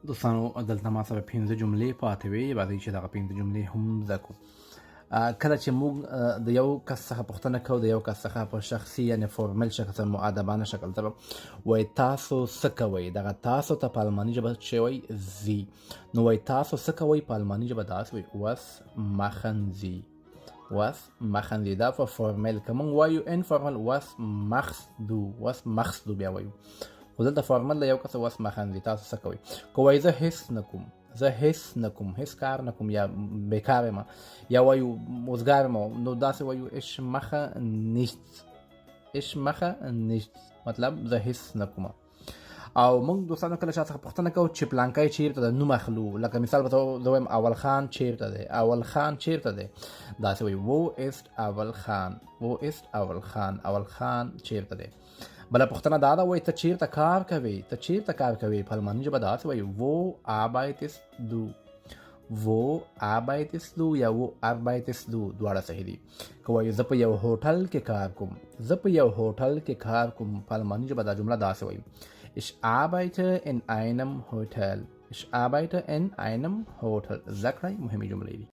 دوستانو دلته ما سره 5 جملې پاتې وي، راځئ چې دغه 5 جملې هم زده کړو. کله چې موږ د یو کس څخه پوښتنه کوو، د یو کس څخه په شخصي یعنې فورمل شکل سره مؤدبانه شکل سره وایي تاسو څه کوئ، دغه تاسو ته په الماني ژبه څه وایي؟ زی. نو وایي تاسو څه کوئ په الماني ژبه داسې وایي was machen sie. was machen sie. دا په فورمل که موږ وایو انفورمل was machst du بیا وایو، خو دلته فورمل د یو کس was machen sie تاسو څه کوئ. که وایي زه هیڅ نه کوم، زه هیڅ نه کوم، هیڅ کار نه کوم، یا بیکار یم، یا وایو وزګار یم، نو داسې وایو ich mache nichts. ich mache nichts مطلب زه هیڅ نه کوم. او موږ دوستانو کله چا څخه پوښتنه کوو چې پلانکی چیرته ده، نوم اخلو، لکه مثال به زه وایم اول خان چیرته دی، اول خان چیرته دی، داسې وایي wo ist اول خان، wo ist اول خان، اول خان چیرته دی. بله پوښتنه دا ده وایي ته چیرته کار کوې، ته چیرته کار کوې، په الماني ژبه داسې وایي wo arbeitest du. wo arbeitest du یا wo arbeitest du دواړه صحیح دي. که وایي زه په یو هوټل کې کار کوم، زه په یو هوټل کې کار کوم، په الماني ژبه دا جمله داسې وایي ich arbeite in einem Hotel. ich arbeite in einem Hotel. زده کړئ، مهمې جملې دي.